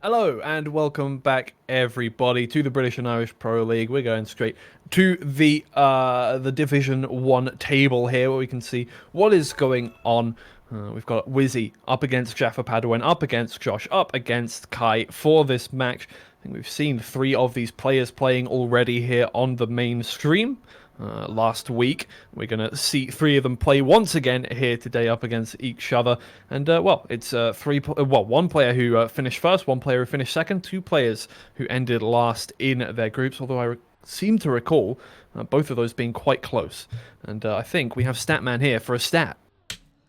Hello and welcome back, everybody, to the British and Irish Pro League. We're going straight to the Division 1 table here, where we can see what is going on. We've got Whizzy up against JaffaPadawan, up against Josh, up against Kaii for this match. I think we've seen 3 of these players playing already here on the main stream. Last week. We're going to see 3 of them play once again here today up against each other. And, well, it's one player who finished first, 1 player who finished second, 2 players who ended last in their groups, although I seem to recall both of those being quite close. And I think we have Statman here for a stat.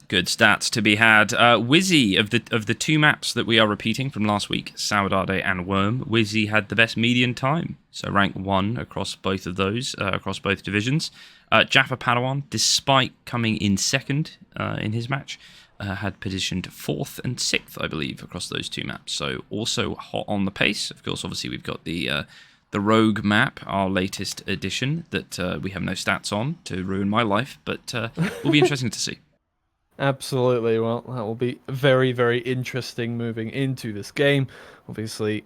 Good stats to be had. Whizzy, of the 2 maps that we are repeating from last week, Sourdade and Worm, Whizzy had the best median time, so rank 1 across both of those, across both divisions. JaffaPadawan, despite coming in second in his match, had positioned 4th and 6th, I believe, across those 2 maps, so also hot on the pace. Of course, obviously, we've got the Rogue map, our latest addition, that we have no stats on to ruin my life, but will be interesting to see. Absolutely. Well, that will be very, very interesting moving into this game. Obviously,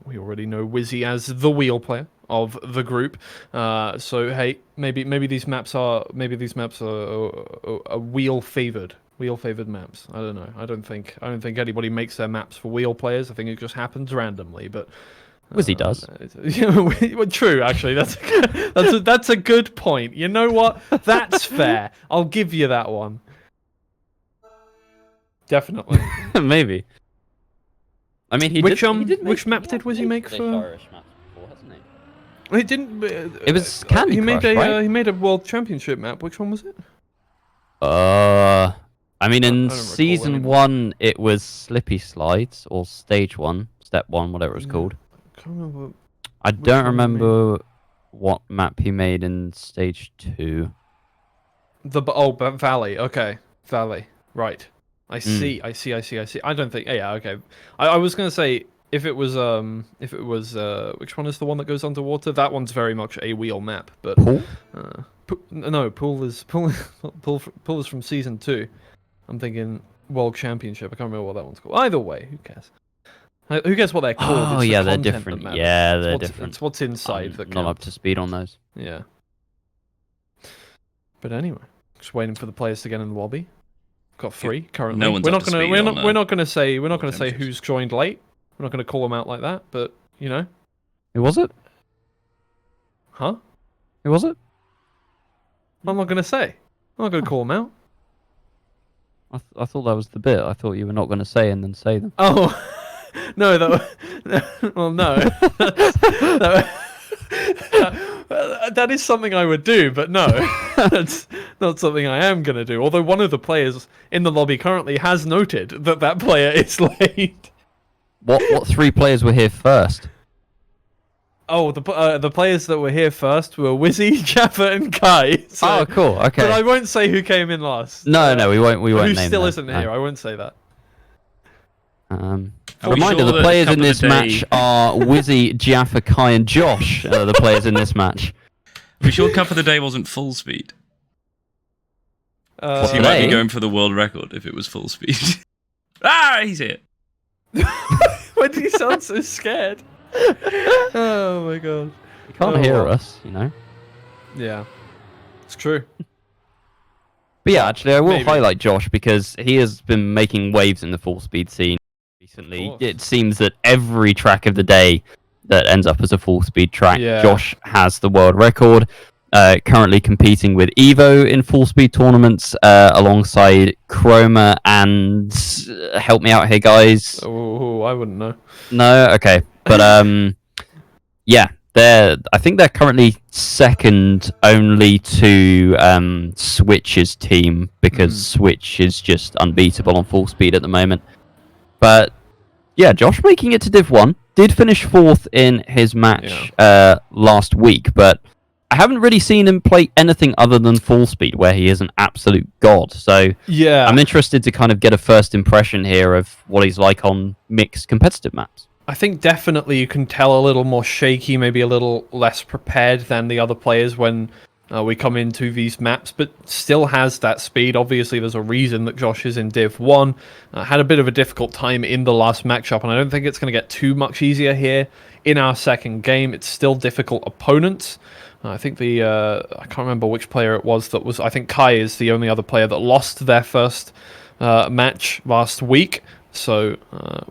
we already know Whizzy as the wheel player of the group. So hey, maybe these maps are wheel favored maps. I don't know. I don't think anybody makes their maps for wheel players. I think it just happens randomly. But Whizzy does. Well, true, actually. That's a good point. You know what? That's fair. I'll give you that one. Definitely. Maybe. I mean, which map did Whizzy make for? Irish maps before, hasn't he? He didn't. It was Candy Crush, right? He made a World Championship map. Which one was it? I mean, I in don't season recall 1, it was Slippy Slides or Stage 1, Step 1, whatever it was called. I can't remember. I don't remember what map he made in Stage 2. But Valley. Okay, Valley. Right. I see. I don't think. Yeah. Okay. I was gonna say if it was which one is the one that goes underwater? That one's very much a wheel map. But Pool? No, Pool is from season 2. I'm thinking World Championship. I can't remember what that one's called. Either way, who cares? Who cares what they're called? Oh, yeah, they're different. Yeah, they're different. It's what's inside that counts. Not up to speed on those. Yeah. But anyway, just waiting for the players to get in the lobby. Got 3 currently. No one's we're not gonna say who's joined late. We're not gonna call them out like that. But you know. Who was it? Huh? Who was it? I'm not gonna say. I'm not gonna call them out. I thought that was the bit. I thought you were not going to say and then say them. Oh, no, well, no. That is something I would do, but no, that's not something I am going to do. Although one of the players in the lobby currently has noted that player is late. What 3 players were here first? Oh, the players that were here first were Whizzy, Jaffa, and Kaii. So, oh, cool. Okay. But I won't say who came in last. No, we won't. We won't who name still them. isn't here. I won't say that. A reminder: sure the players in this day... match are Whizzy, Jaffa, Kaii, and Josh. The players in this match. We sure Cup of the Day wasn't full speed. He today? might be going for the world record if it was full speed. He's here. Why did he sound so scared? Oh my god. You can't hear us, you know. Yeah, it's true. But yeah, actually, I will highlight Josh because he has been making waves in the full speed scene recently. It seems that every track of the day that ends up as a full speed track, Josh has the world record. Currently competing with Evo in full speed tournaments alongside Chroma and help me out here, guys. Oh, I wouldn't know. No, okay, but yeah, I think they're currently second only to Switch's team because Switch is just unbeatable on full speed at the moment. But yeah, Josh making it to Div 1 did finish 4th in his match last week, but I haven't really seen him play anything other than full speed, where he is an absolute god. So yeah, I'm interested to kind of get a first impression here of what he's like on mixed competitive maps. I think definitely you can tell a little more shaky, maybe a little less prepared than the other players when we come into these maps, but still has that speed. Obviously, there's a reason that Josh is in Div 1. Had a bit of a difficult time in the last matchup, and I don't think it's going to get too much easier here in our second game. It's still difficult opponents. I think I can't remember which player it was that was... I think Kaii is the only other player that lost their first match last week. So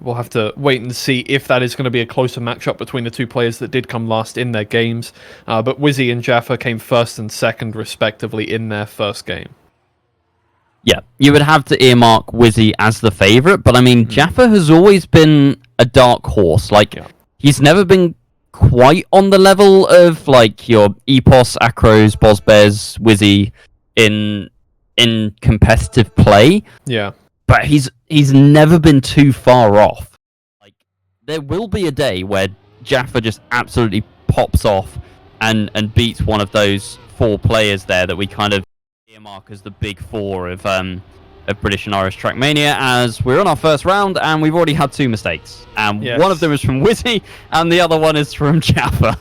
we'll have to wait and see if that is going to be a closer matchup between the two players that did come last in their games. But Whizzy and Jaffa came first and second, respectively, in their first game. Yeah, you would have to earmark Whizzy as the favourite, but I mean, Jaffa has always been a dark horse. Like, he's never been quite on the level of, like, your Epos, Acros, Bozbez, Whizzy in competitive play. Yeah. But he's never been too far off. Like, there will be a day where Jaffa just absolutely pops off and beats one of those 4 players there that we kind of earmark as the big 4 of British and Irish Trackmania, as we're on our first round and we've already had 2 mistakes. And one of them is from Whizzy and the other one is from Jaffa.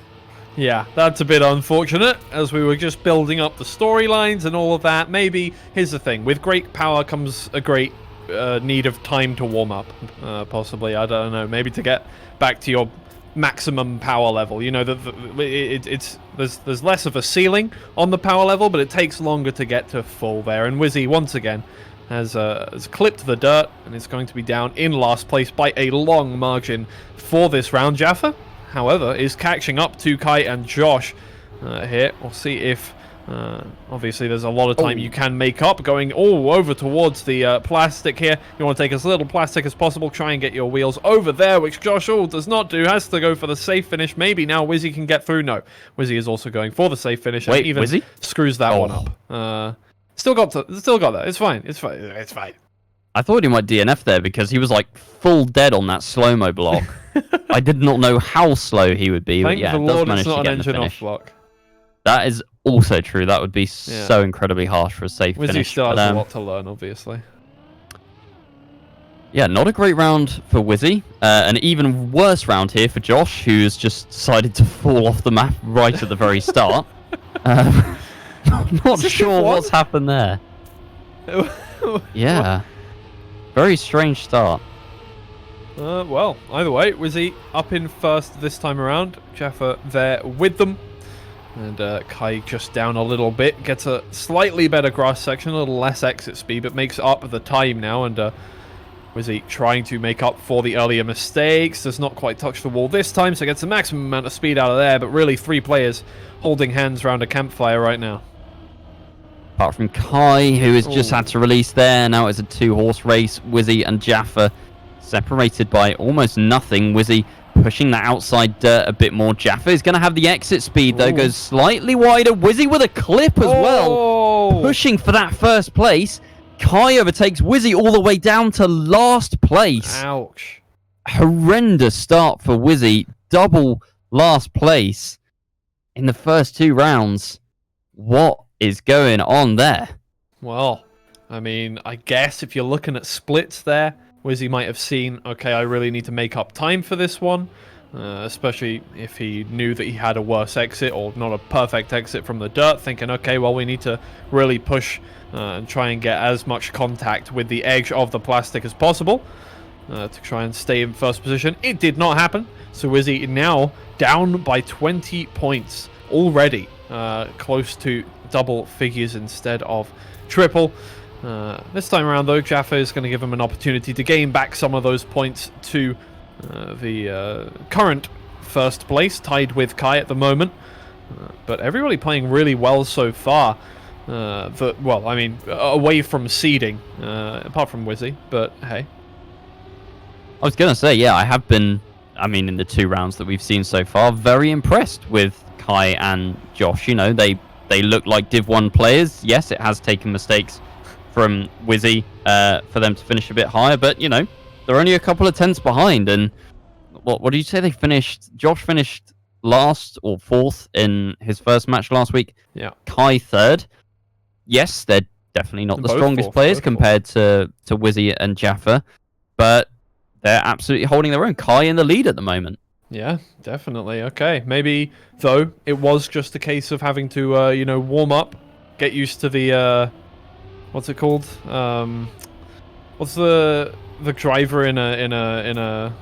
Yeah, that's a bit unfortunate, as we were just building up the storylines and all of that. Maybe, here's the thing, with great power comes a great need of time to warm up, possibly. I don't know, maybe to get back to your maximum power level. You know, there's less of a ceiling on the power level, but it takes longer to get to full there. And Whizzy, once again, has clipped the dirt and is going to be down in last place by a long margin for this round. Jaffa, however, is catching up to Kaii and Josh here. We'll see if... obviously, there's a lot of time you can make up going over towards the plastic here. You want to take as little plastic as possible. Try and get your wheels over there, which Josh does not do. Has to go for the safe finish. Maybe now Whizzy can get through. No, Whizzy is also going for the safe finish. Wait, and even Whizzy? Screws that one up. Still got that. It's fine. It's fine. It's fine. I thought he might DNF there because he was like full dead on that slow-mo block. I did not know how slow he would be, but yeah, Thank the Lord it's not an engine off block. That is also true. That would be so incredibly harsh for a safe Whizzy finish. still has a lot to learn, obviously. Yeah, not a great round for Whizzy. An even worse round here for Josh, who's just decided to fall off the map right at the very start. Not sure what's happened there. Yeah. Very strange start. Well, either way, Whizzy up in first this time around. Jaffa there with them. And Kaii just down a little bit. Gets a slightly better grass section, a little less exit speed, but makes up the time now. And Whizzy trying to make up for the earlier mistakes. Does not quite touch the wall this time, so gets the maximum amount of speed out of there. But really, 3 players holding hands around a campfire right now. Apart from Kaii, who has just had to release there. Now it's a 2-horse race. Whizzy and Jaffa separated by almost nothing. Whizzy pushing that outside dirt a bit more. Jaffa is going to have the exit speed, though. Goes slightly wider. Whizzy with a clip as well. Pushing for that first place. Kaii overtakes Whizzy all the way down to last place. Ouch. Horrendous start for Whizzy. Double last place in the first 2 rounds. What is going on there? Well, I mean, I guess if you're looking at splits there, Whizzy might have seen, okay, I really need to make up time for this one, especially if he knew that he had a worse exit or not a perfect exit from the dirt, thinking, okay, well, we need to really push and try and get as much contact with the edge of the plastic as possible to try and stay in first position. It did not happen, so Whizzy now down by 20 points already, close to double figures instead of triple. This time around, though, Jaffa is going to give him an opportunity to gain back some of those points to the current first place, tied with Kaii at the moment. But everybody playing really well so far. Well, I mean, away from seeding, apart from Whizzy, but hey. I was going to say, yeah, I have been, I mean, in the 2 rounds that we've seen so far, very impressed with Kaii and Josh. You know, they look like Div 1 players. Yes, it has taken mistakes from Whizzy for them to finish a bit higher, but you know, they're only a couple of tenths behind. And what did you say they finished? Josh finished last or 4th in his first match last week. Yeah. Kaii 3rd. Yes, they're definitely not the Both strongest players compared to Whizzy and Jaffa, but they're absolutely holding their own. Kaii in the lead at the moment. Yeah, definitely. Okay, maybe though it was just a case of having to, you know, warm up, get used to the what's it called? What's the driver in a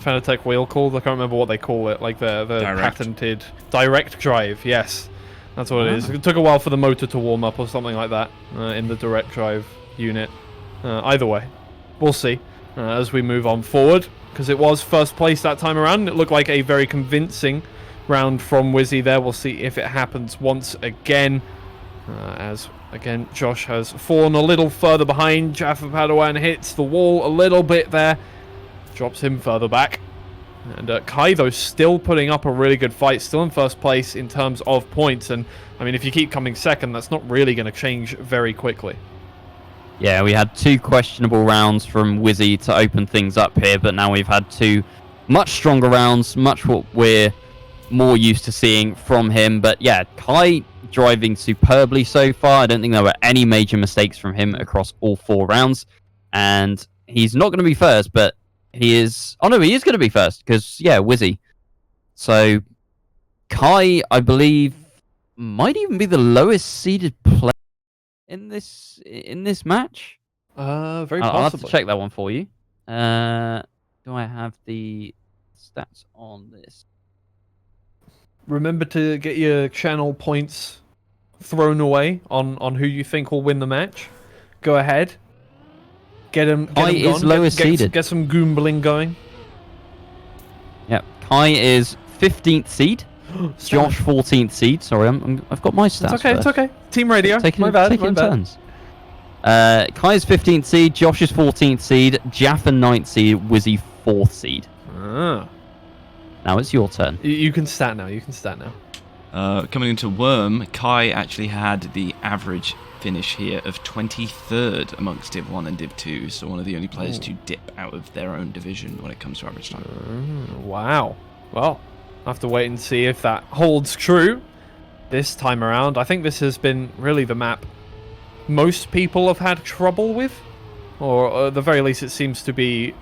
Fanatec wheel called? I can't remember what they call it. Like the Direct. patented direct drive. Yes, that's what it is. It took a while for the motor to warm up or something like that in the direct drive unit. Either way, we'll see as we move on forward, because it was first place that time around. It looked like a very convincing round from Whizzy there. We'll see if it happens once again. As again, Josh has fallen a little further behind. JaffaPadawan hits the wall a little bit there, drops him further back. And Kaii, though, still putting up a really good fight, still in first place in terms of points. And I mean, if you keep coming second, that's not really going to change very quickly. Yeah, we had 2 questionable rounds from Whizzy to open things up here, but now we've had 2 much stronger rounds, much what we're more used to seeing from him. But yeah, Kaii driving superbly so far. I don't think there were any major mistakes from him across all 4 rounds. And he's not going to be first, but he is... Oh no, he is going to be first, because, yeah, Whizzy. So, Kaii, I believe, might even be the lowest seeded player in this match. Very I'll have to possibly. check that one for you. Do I have the stats on this? Remember to get your channel points thrown away on who you think will win the match. Go ahead. Get him Kaii is gone. lowest seeded. Get some goombling going. Yep. Kaii is 15th seed. Josh 14th seed. Sorry, I've got my stats. It's okay. First. It's okay. Team radio. Taking My bad. turns. Kai's 15th seed. Josh is 14th seed. Jaffa 9th seed. Whizzy 4th seed. Ah. Now it's your turn. You can stat now. Coming into Worm, Kaii actually had the average finish here of 23rd amongst Div 1 and Div 2, so one of the only players to dip out of their own division when it comes to average time. Wow. Well, I'll have to wait and see if that holds true this time around. I think this has been really the map most people have had trouble with, or at the very least it seems to be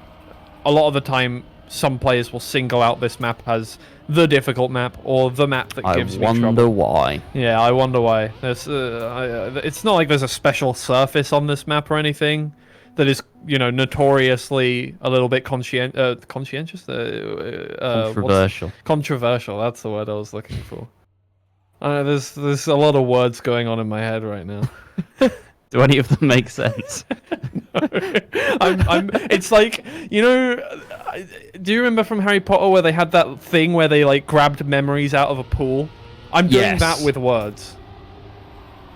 a lot of the time some players will single out this map as the difficult map or the map that gives me trouble. I wonder why. Yeah, I wonder why. There's, it's not like there's a special surface on this map or anything that is, you know, notoriously a little bit conscientious. Controversial. Controversial. That's the word I was looking for. There's a lot of words going on in my head right now. Do any of them make sense? No. It's like, you know, do you remember from Harry Potter where they had that thing where they like grabbed memories out of a pool? I'm doing that with words.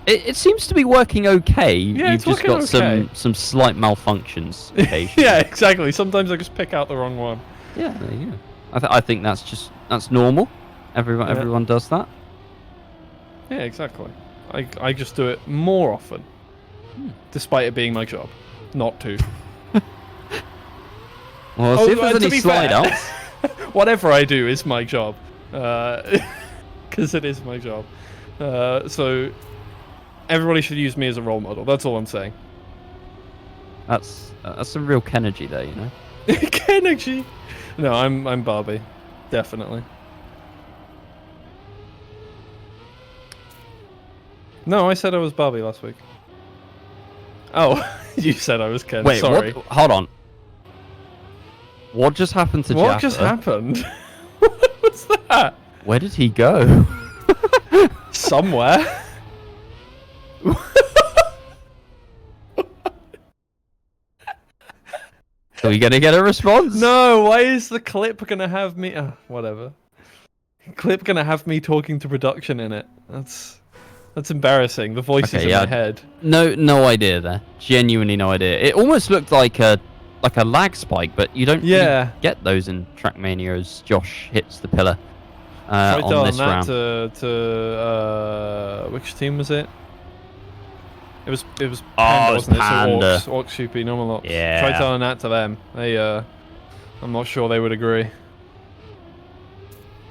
It seems to be working okay. Yeah, You've just got some slight malfunctions occasionally. Yeah, exactly. Sometimes I just pick out the wrong one. Yeah, there you go. I think that's normal. Everyone does that. Yeah, exactly. I just do it more often, despite it being my job, not to. Well, see if there's any slide outs. Whatever I do is my job, because it is my job. So everybody should use me as a role model. That's all I'm saying. That's some real Kenergy there, you know. Kenergy. No, I'm Barbie, definitely. No, I said I was Barbie last week. Oh, you said I was Ken. Wait, sorry. What? Hold on. What just happened to What Jaffa? just happened? What was that? Where did he go? Somewhere. Are we gonna get a response? No, why is the clip gonna have me... whatever. Clip gonna have me talking to production in it. That's embarrassing. The voices in my head. No idea there. Genuinely no idea. It almost looked like a lag spike, but you don't really get those in Trackmania as Josh hits the pillar on this round. To which team was it? It was Panda, it was wasn't Panda. it? So Orcs, Soupy, Normal Ops. Yeah. Try telling that to them. They, I'm not sure they would agree.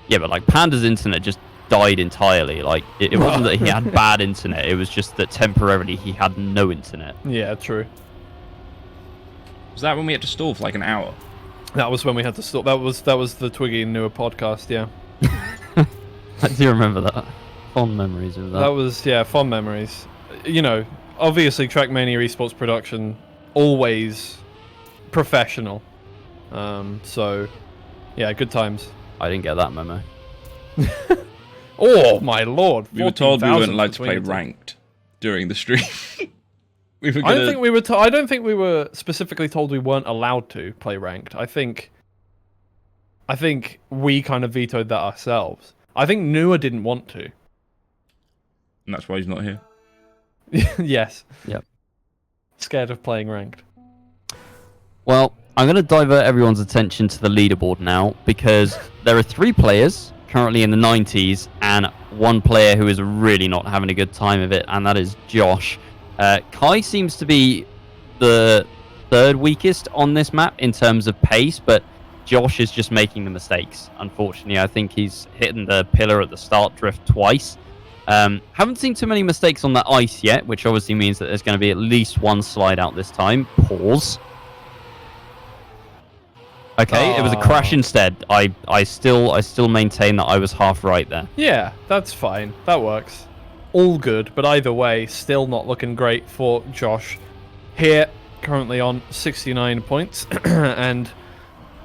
Yeah, but like Panda's internet just died entirely. Like it wasn't that he had bad internet, it was just that temporarily he had no internet. Yeah, true. Was that when we had to stall for like an hour? That was when we had to stop. That was the Twiggy and Newer podcast. Yeah. I do remember that. Fond memories of that. That was fond memories. You know, obviously Trackmania Esports production always professional. So yeah, good times. I didn't get that memo. Oh my lord! We were told we weren't allowed to between play the two. ranked during the stream. We were I don't gonna... think we were. I don't think we were specifically told we weren't allowed to play ranked. I think we kind of vetoed that ourselves. I think Newer didn't want to. And that's why he's not here. Yes. Yep. Scared of playing ranked. Well, I'm going to divert everyone's attention to the leaderboard now because there are 3 players currently in the 90s and 1 player who is really not having a good time of it, and that is Josh. Kaii seems to be the 3rd weakest on this map in terms of pace, but Josh is just making the mistakes. Unfortunately, I think he's hitting the pillar at the start drift twice. Haven't seen too many mistakes on that ice yet, which obviously means that there's going to be at least 1 slide out this time. Pause. Okay, It was a crash instead. I still maintain that I was half right there. Yeah, that's fine. That works. All good, but either way, still not looking great for Josh. Here, currently on 69 points, and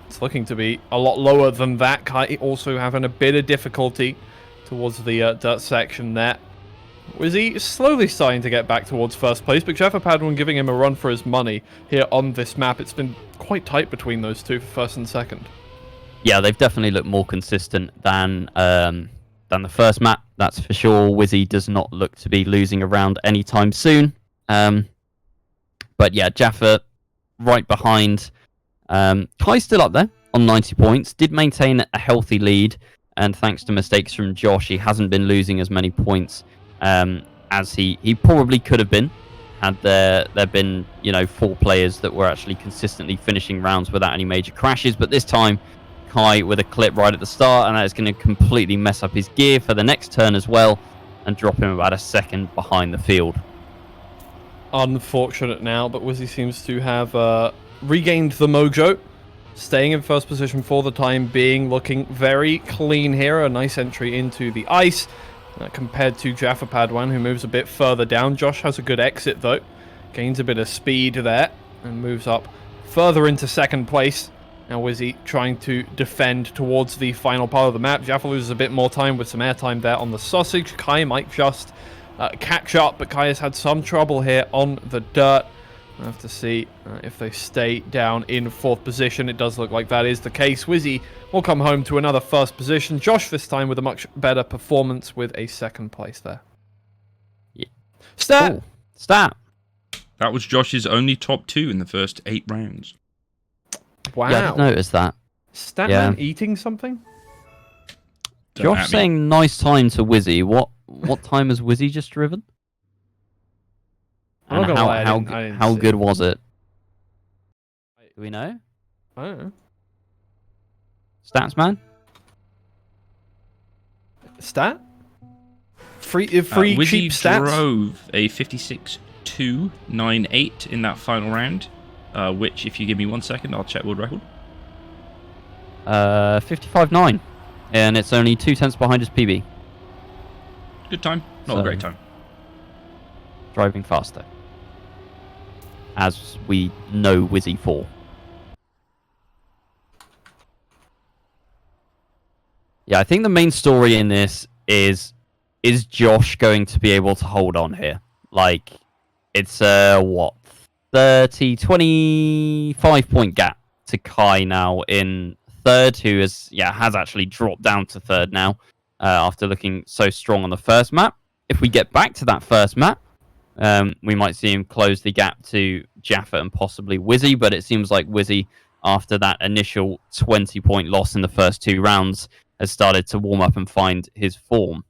it's looking to be a lot lower than that. Kaii also having a bit of difficulty towards the dirt section there. Whizzy slowly starting to get back towards first place, but JaffaPadawan giving him a run for his money here on this map. It's been quite tight between those two for first and second. Yeah, they've definitely looked more consistent than the first map, that's for sure. Whizzy does not look to be losing a round anytime soon. But yeah, Jaffa right behind. Kai's still up there on 90 points, did maintain a healthy lead, and thanks to mistakes from Josh, he hasn't been losing as many points as he probably could have been had there been 4 players that were actually consistently finishing rounds without any major crashes. But this time, Kaii with a clip right at the start, and that is going to completely mess up his gear for the next turn as well, and drop him about a second behind the field. Unfortunate now, but Whizzy seems to have regained the mojo, staying in first position for the time being, looking very clean here. A nice entry into the ice compared to JaffaPadawan, who moves a bit further down. Josh has a good exit though, gains a bit of speed there, and moves up further into second place. Now Whizzy trying to defend towards the final part of the map. Jaffa loses a bit more time with some airtime there on the sausage. Kaii might just catch up, but Kaii has had some trouble here on the dirt. We'll have to see if they stay down in 4th position. It does look like that is the case. Whizzy will come home to another 1st position. Josh this time with a much better performance with a 2nd place there. Yeah. Stat! Cool. Stat! That was Josh's only top 2 in the first 8 rounds. Wow. Yeah, I did notice that. Statman eating something? Don't Josh at me. saying nice time to Whizzy. What time has Whizzy just driven? I'm not And gonna lie, I didn't how see good it. was it? Do we know? I don't know. Stats man? Stat? Free cheap Whizzy stats? drove a 56.298 in that final round, which, if you give me 1 second, I'll check world record. 55.9. And it's only 0.2 behind his PB. Good time. Not a great time. Driving faster. As we know Whizzy for. Yeah, I think the main story in this is Josh going to be able to hold on here? Like, it's what? 25 point gap to Kaii now in 3rd, who has actually dropped down to 3rd now after looking so strong on the first map. If we get back to that first map, we might see him close the gap to Jaffa and possibly Whizzy, but it seems like Whizzy, after that initial 20-point loss in the first 2 rounds, has started to warm up and find his form.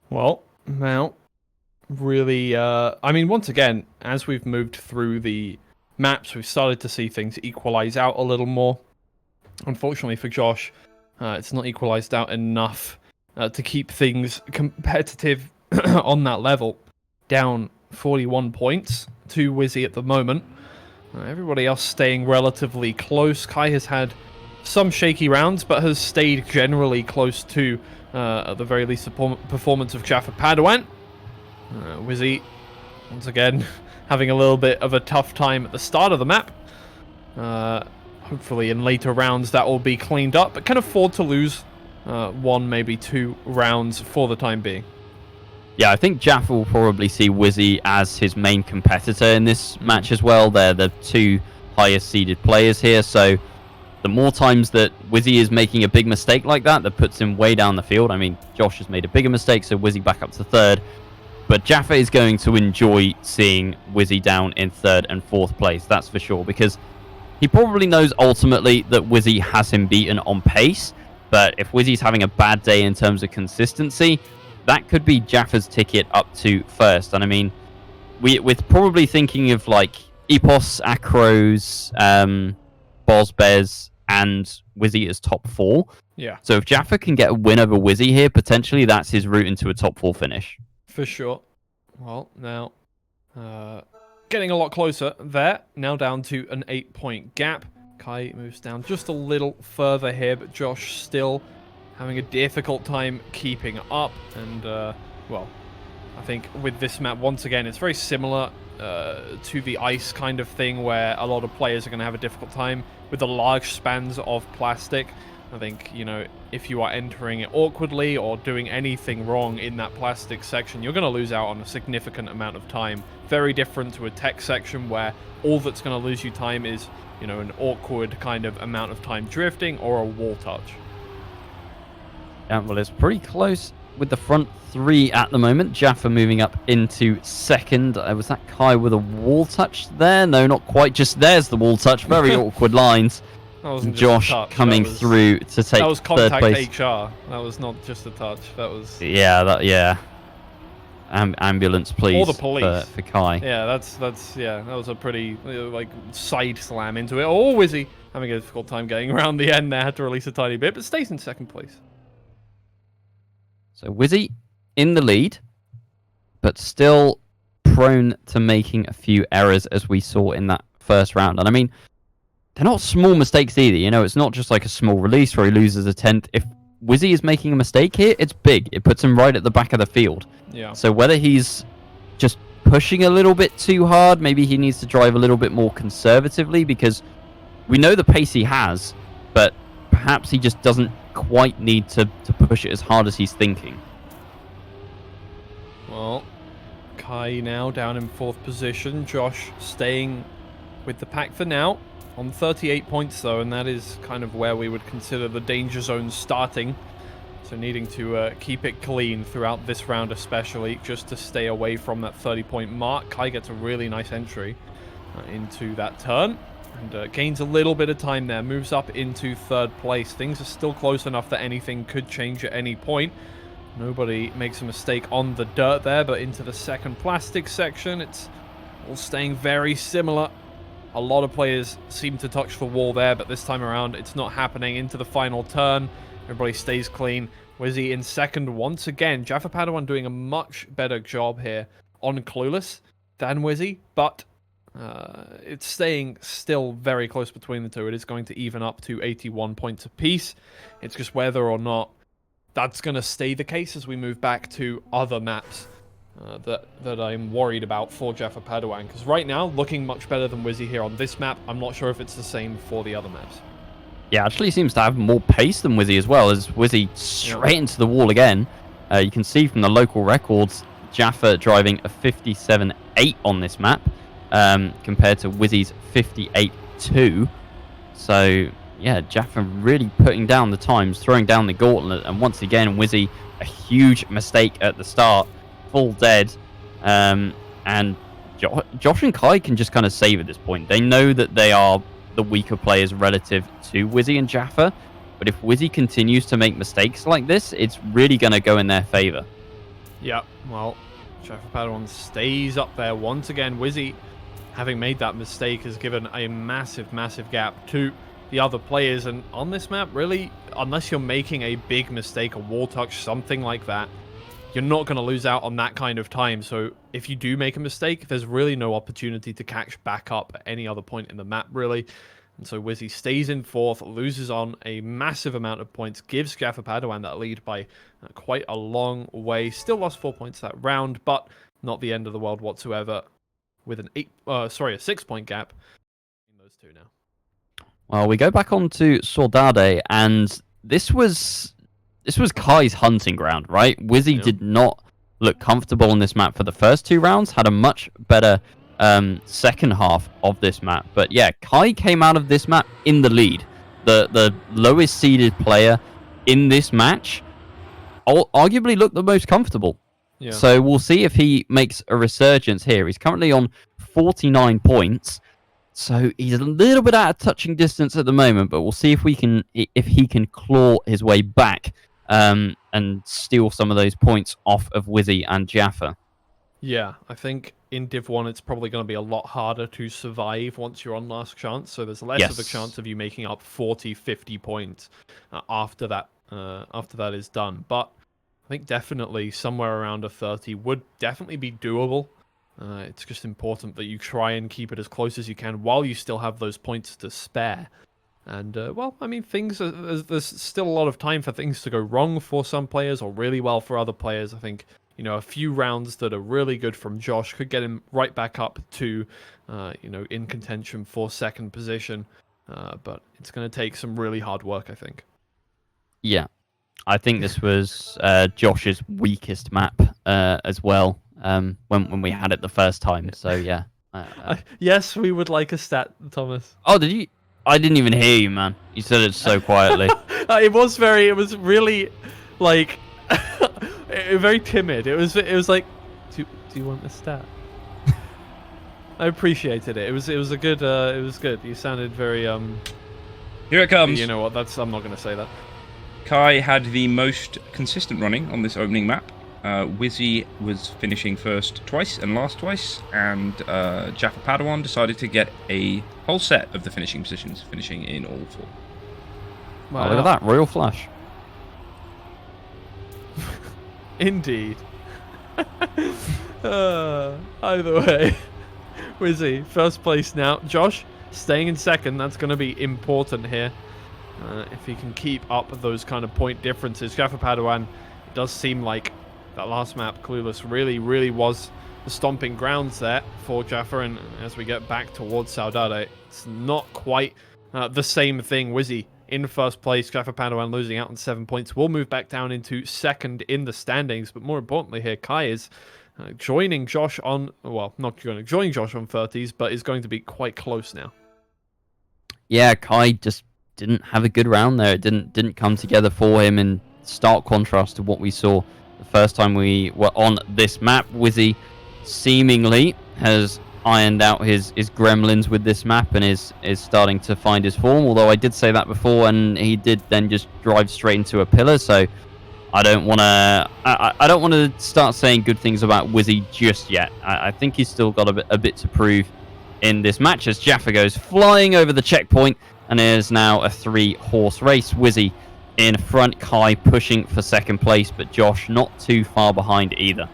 Well, now, really, I mean, once again, as we've moved through the maps, we've started to see things equalize out a little more. Unfortunately for Josh, it's not equalized out enough to keep things competitive on that level. Down 41 points to Whizzy at the moment. Everybody else staying relatively close. Kaii has had some shaky rounds, but has stayed generally close to, at the very least, the performance of JaffaPadawan. Whizzy, once again, having a little bit of a tough time at the start of the map. Hopefully in later rounds that will be cleaned up, but can afford to lose 1, maybe 2 rounds for the time being. Yeah, I think Jaffa will probably see Whizzy as his main competitor in this match as well. They're the 2 highest seeded players here, so the more times that Whizzy is making a big mistake like that, that puts him way down the field. I mean, Josh has made a bigger mistake, so Whizzy back up to 3rd. But Jaffa is going to enjoy seeing Whizzy down in 3rd and 4th place, that's for sure, because he probably knows ultimately that Whizzy has him beaten on pace, but if Whizzy's having a bad day in terms of consistency, that could be Jaffa's ticket up to 1st. And I mean, we're probably thinking of like Epos, Acros, Bozbez, and Whizzy as top 4. Yeah. So if Jaffa can get a win over Whizzy here, potentially that's his route into a top 4 finish. For sure. Well, now, getting a lot closer there. Now down to an 8-point gap. Kaii moves down just a little further here, but Josh still having a difficult time keeping up. And, well, I think with this map, once again, it's very similar to the ice kind of thing, where a lot of players are going to have a difficult time with the large spans of plastic. I think, you know, if you are entering it awkwardly or doing anything wrong in that plastic section, you're going to lose out on a significant amount of time. Very different to a tech section where all that's going to lose you time is, you know, an awkward kind of amount of time drifting or a wall touch. Yeah, well, it's pretty close with the front 3 at the moment. Jaffa moving up into 2nd. Was that Kaii with a wall touch there? No, not quite. Just there's the wall touch. Very awkward lines. Josh coming through to take 3rd place. That was contact HR. That was not just a touch. That was... Yeah. Ambulance, please. Or the police. For Kaii. Yeah, that was a pretty, like, side slam into it. Oh, Whizzy having a difficult time getting around the end there. Had to release a tiny bit, but stays in 2nd place. So Whizzy in the lead, but still prone to making a few errors, as we saw in that first round. And I mean, they're not small mistakes either. You know, it's not just like a small release where he loses a 10th. If Whizzy is making a mistake here, it's big. It puts him right at the back of the field. Yeah. So whether he's just pushing a little bit too hard, maybe he needs to drive a little bit more conservatively, because we know the pace he has, but perhaps he just doesn't quite need to push it as hard as he's thinking. Well, Kaii now down in 4th position. Josh staying with the pack for now. On 38 points, though, and that is kind of where we would consider the danger zone starting. So needing to keep it clean throughout this round especially, just to stay away from that 30-point mark. Kaii gets a really nice entry into that turn, and gains a little bit of time there. Moves up into 3rd place. Things are still close enough that anything could change at any point. Nobody makes a mistake on the dirt there, but into the 2nd plastic section, it's all staying very similar. A lot of players seem to touch the wall there, but this time around, it's not happening. Into the final turn, everybody stays clean. Whizzy in 2nd once again. JaffaPadawan doing a much better job here on Clueless than Whizzy, but it's staying still very close between the 2. It is going to even up to 81 points apiece. It's just whether or not that's going to stay the case as we move back to other maps that I'm worried about for JaffaPadawan. Because right now, looking much better than Whizzy here on this map. I'm not sure if it's the same for the other maps. Yeah, actually seems to have more pace than Whizzy as well, as Whizzy straight into the wall again. You can see from the local records, Jaffa driving a 57.8 on this map, compared to Whizzy's 58.2. So, yeah, Jaffa really putting down the times, throwing down the gauntlet, and once again, Whizzy, a huge mistake at the start, full dead, and Josh and Kaii can just kind of save at this point. They know that they are the weaker players relative to Whizzy and Jaffa, but if Whizzy continues to make mistakes like this, it's really going to go in their favor. Yeah, well, JaffaPadawan stays up there once again. Whizzy, having made that mistake, has given a massive gap to the other players, and on this map, really, unless you're making a big mistake, a wall touch, something like that, you're not going to lose out on that kind of time. So if you do make a mistake, there's really no opportunity to catch back up at any other point in the map, really. And so Whizzy stays in 4th, loses on a massive amount of points, gives JaffaPadawan that lead by quite a long way. Still lost 4 points that round, but not the end of the world whatsoever, with a 6-point gap between those two now. Well, we go back on to Saudade, and this was Kai's hunting ground, right? Whizzy did not look comfortable on this map for the first 2 rounds, had a much better second half of this map. But yeah, Kaii came out of this map in the lead. The lowest seeded player in this match arguably looked the most comfortable. Yeah. So we'll see if he makes a resurgence here. He's currently on 49 points. So he's a little bit out of touching distance at the moment, but we'll see if he can claw his way back and steal some of those points off of Whizzy and Jaffa. Yeah, I think in Div 1 it's probably going to be a lot harder to survive once you're on last chance, so there's less of a chance of you making up 40, 50 points after that is done. But I think definitely somewhere around a 30 would definitely be doable. It's just important that you try and keep it as close as you can while you still have those points to spare. And, well, I mean, there's still a lot of time for things to go wrong for some players or really well for other players. I think, you know, a few rounds that are really good from Josh could get him right back up to, you know, in contention for 2nd position. But it's going to take some really hard work, I think. Yeah. I think this was Josh's weakest map as well when we had it the first time. So, yeah. Yes, we would like a stat, Thomas. Oh, did you? I didn't even hear you, man. You said it so quietly. It was really, like, very timid. It was like, do you want a stat? I appreciated it. It was a good. It was good. You sounded very Here it comes. You know what? I'm not gonna say that. Kaii had the most consistent running on this opening map. Whizzy was finishing first twice and last twice, and JaffaPadawan decided to get a whole set of the finishing positions, finishing in all 4. Wow. Oh, look at that, Royal Flush. Indeed. Either way, Whizzy, first place now. Josh, staying in 2nd, that's going to be important here. If he can keep up those kind of point differences. JaffaPadawan, it does seem like that last map, Clueless, really was the stomping grounds there for Jaffa, and as we get back towards Saudade, it's not quite the same thing. Whizzy in first place, JaffaPadawan losing out on 7 points, will move back down into 2nd in the standings, but more importantly here, Kaii is joining Josh on, well, not going to join Josh on 30s, but is going to be quite close now. Yeah, Kaii just didn't have a good round there. It didn't come together for him, in stark contrast to what we saw the first time we were on this map. Whizzy seemingly has ironed out his gremlins with this map and is starting to find his form, although I did say that before, and he did then just drive straight into a pillar, so I don't want to start saying good things about Whizzy just yet. I think he's still got a bit to prove in this match, as Jaffa goes flying over the checkpoint, and it is now a 3-horse race. Whizzy in front, Kaii pushing for 2nd place, but Josh not too far behind either.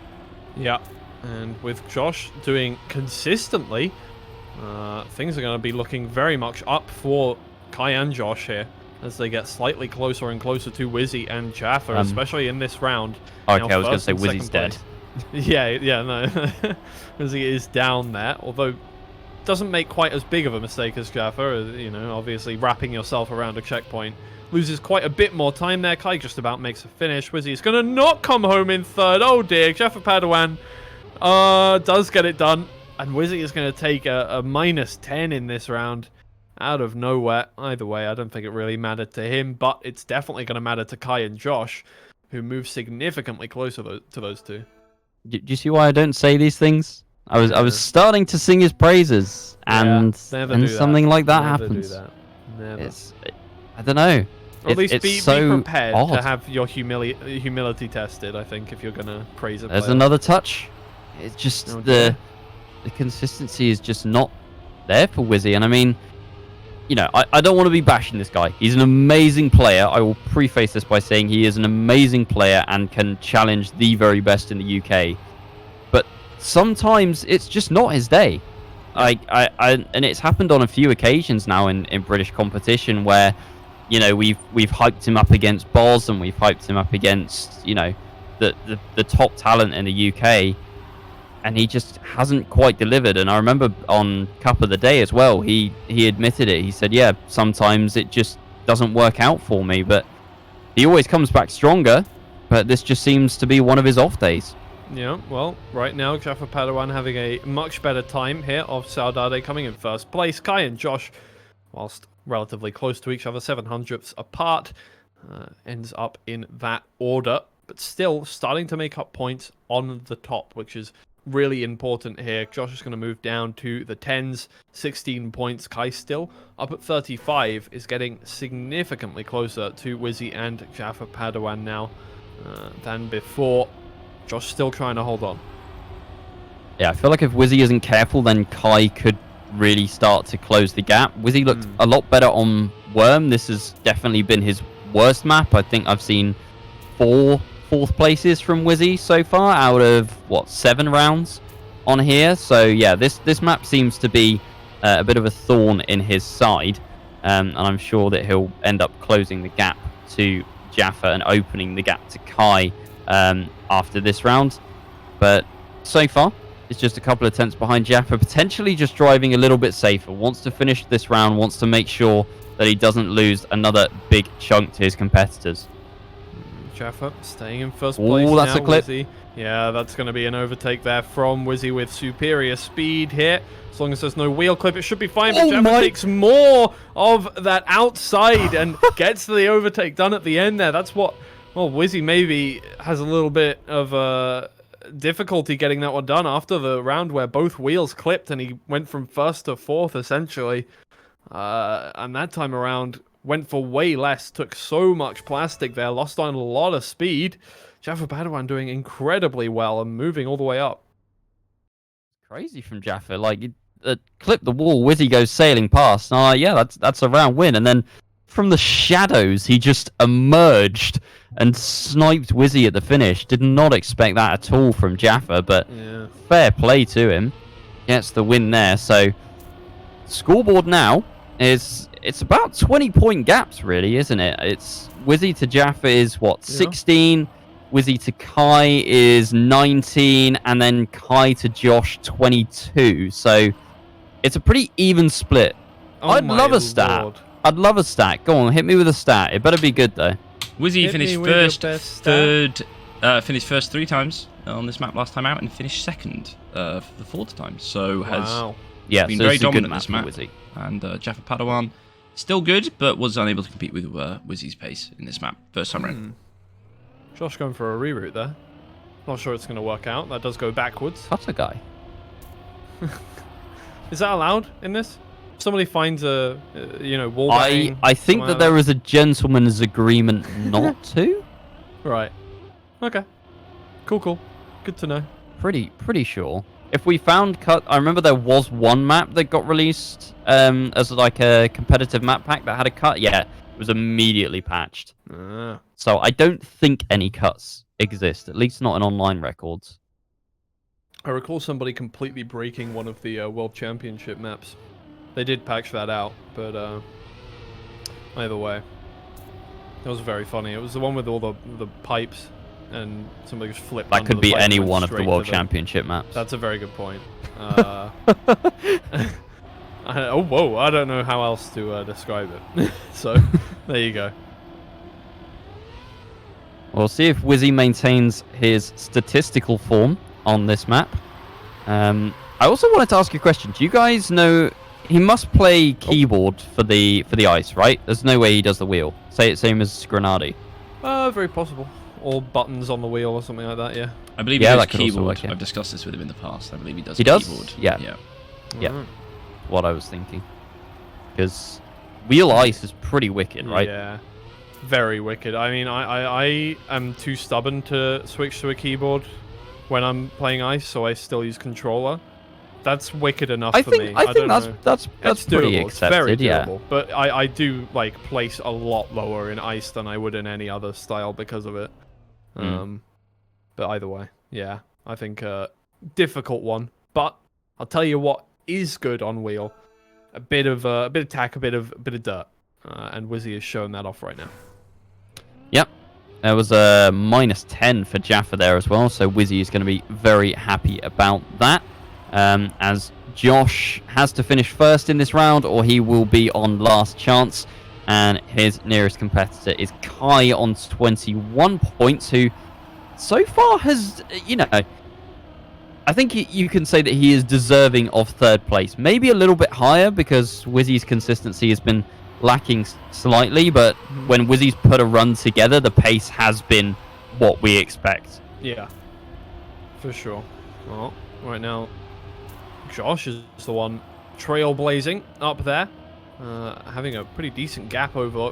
Yeah, and with Josh doing consistently, things are going to be looking very much up for Kaii and Josh here, as they get slightly closer and closer to Whizzy and Jaffa, especially in this round. Okay, I was going to say Whizzy's dead. yeah, no. Whizzy is down there, although doesn't make quite as big of a mistake as Jaffa, you know, obviously wrapping yourself around a checkpoint. Loses quite a bit more time there. Kaii just about makes a finish. Whizzy is going to not come home in 3rd. Oh dear, JaffaPadawan does get it done. And Whizzy is going to take a -10 in this round out of nowhere. Either way, I don't think it really mattered to him, but it's definitely going to matter to Kaii and Josh, who move significantly closer to those two. Do you see why I don't say these things? I was starting to sing his praises, and something like that happens. Never. I don't know. Or at least be prepared odd to have your humility tested, I think, if you're going to praise a player. There's another touch. It's just the consistency is just not there for Whizzy. And I mean, you know, I don't want to be bashing this guy. He's an amazing player. I will preface this by saying he is an amazing player and can challenge the very best in the UK. But sometimes it's just not his day. And it's happened on a few occasions now in British competition where, you know, we've hyped him up against Boz and we've hyped him up against, you know, the top talent in the UK. And he just hasn't quite delivered. And I remember on Cup of the Day as well, he admitted it. He said, yeah, sometimes it just doesn't work out for me. But he always comes back stronger. But this just seems to be one of his off days. Yeah, well, right now, JaffaPadawan having a much better time here of Saudade coming in first place. Kaii and Josh, whilst relatively close to each other, 700ths apart, ends up in that order. But still starting to make up points on the top, which is really important here. Josh is going to move down to the 10s, 16 points. Kaii still up at 35, is getting significantly closer to Whizzy and JaffaPadawan now than before. Josh still trying to hold on. Yeah, I feel like if Whizzy isn't careful, then Kaii could really start to close the gap. Whizzy looked a lot better on Worm. This has definitely been his worst map. I think I've seen 4 fourth places from Whizzy so far out of, what, 7 rounds on here. So, yeah, this map seems to be a bit of a thorn in his side. And I'm sure that he'll end up closing the gap to Jaffa and opening the gap to Kaii after this round. But so far, it's just a couple of tenths behind Jaffa, potentially just driving a little bit safer. Wants to finish this round, wants to make sure that he doesn't lose another big chunk to his competitors. Jaffa staying in first place. Oh, that's now, a clip. Whizzy. Yeah, that's going to be an overtake there from Whizzy with superior speed here. As long as there's no wheel clip, it should be fine. But Jaffa takes more of that outside and gets the overtake done at the end there. That's what, well, Whizzy maybe has a little bit of difficulty getting that one done after the round where both wheels clipped and he went from first to fourth, essentially. And that time around, went for way less, took so much plastic there, lost on a lot of speed. JaffaPadawan doing incredibly well and moving all the way up. Crazy from Jaffa. Like, clip the wall, Whizzy goes sailing past. Yeah, that's a round win. And then from the shadows, he just emerged and sniped Whizzy at the finish. Did not expect that at all from Jaffa, but yeah, fair play to him. Gets the win there. So, scoreboard now is, it's about 20-point gaps, really, isn't it? It's Whizzy to Jaffa is, what, 16? Whizzy to Kaii is 19, and then Kaii to Josh 22. So it's a pretty even split. Oh, I'd love a stat. Lord. I'd love a stat. Go on, hit me with a stat. It better be good though. Whizzy finished finished first 3 times on this map last time out, and finished second for the 4th time. So has been very dominant this map. Whizzy. And JaffaPadawan still good, but was unable to compete with Whizzy's pace in this map first time round. Josh going for a reroute there. Not sure it's going to work out. That does go backwards. Cutter guy. Is that allowed in this? If somebody finds a, wall bang, I think that there is a gentleman's agreement not to. Right. Okay. Cool. Good to know. Pretty sure. If we found cut, I remember there was one map that got released as like a competitive map pack that had a cut. Yeah, it was immediately patched. So I don't think any cuts exist, at least not in online records. I recall somebody completely breaking one of the World Championship maps. They did patch that out, but either way, it was very funny. It was the one with all the pipes, and somebody just flipped. That could be any one of the World Championship maps. That's a very good point. I don't know how else to describe it. So, there you go. We'll see if Whizzy maintains his statistical form on this map. I also wanted to ask you a question. Do you guys know he must play keyboard for the ice, right? There's no way he does the wheel. Same as Grenadi. Very possible. Or buttons on the wheel or something like that. Yeah. I believe he does keyboard. I've discussed this with him in the past. I believe he does. He keyboard. Does? Yeah. What I was thinking. Because wheel ice is pretty wicked, right? Yeah. Very wicked. I mean, I am too stubborn to switch to a keyboard when I'm playing ice, so I still use controller. that's wicked enough for me. I think don't know. that's It's pretty doable. It's very accepted. Yeah. doable. But I do like place a lot lower in ice than I would in any other style because of it. But either way, yeah, I think difficult one. But I'll tell you what is good on wheel: a bit of tack, a bit of dirt, and Whizzy has shown that off right now. Yep. There was a -10 for Jaffa there as well, so Whizzy is going to be very happy about that. As Josh has to finish first in this round, or he will be on last chance. And his nearest competitor is Kaii on 21 points, who so far has, I think you can say that he is deserving of third place. Maybe a little bit higher because Whizzy's consistency has been lacking slightly, but when Whizzy's put a run together, the pace has been what we expect. Yeah, for sure. Well, right now, Josh is the one trailblazing up there, having a pretty decent gap over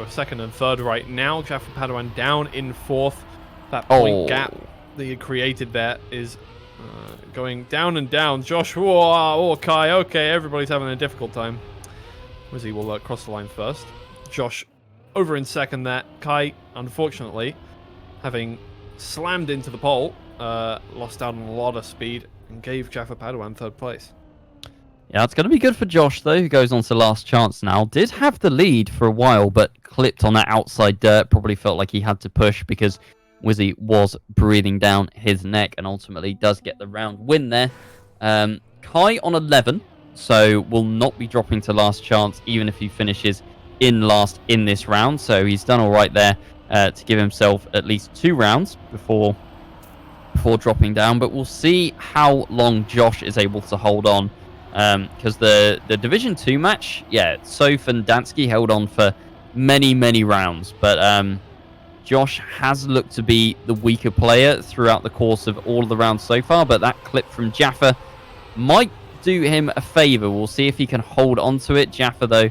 second and third right now. JaffaPadawan down in fourth. That point gap that you created there is going down and down. Josh, Kaii, okay, everybody's having a difficult time. Whizzy will cross the line first. Josh over in second there. Kaii, unfortunately, having slammed into the pole, lost out on a lot of speed and gave JaffaPadawan third place. Yeah, it's going to be good for Josh, though, who goes on to last chance now. Did have the lead for a while, but clipped on that outside dirt. Probably felt like he had to push because Whizzy was breathing down his neck and ultimately does get the round win there. Kaii on 11, so will not be dropping to last chance even if he finishes in last in this round. So he's done all right there to give himself at least 2 rounds before dropping down. But we'll see how long Josh is able to hold on. Because the Division 2 match, yeah, Soph and Dansky held on for many rounds. But Josh has looked to be the weaker player throughout the course of all of the rounds so far. But that clip from Jaffa might do him a favor. We'll see if he can hold on to it. Jaffa, though,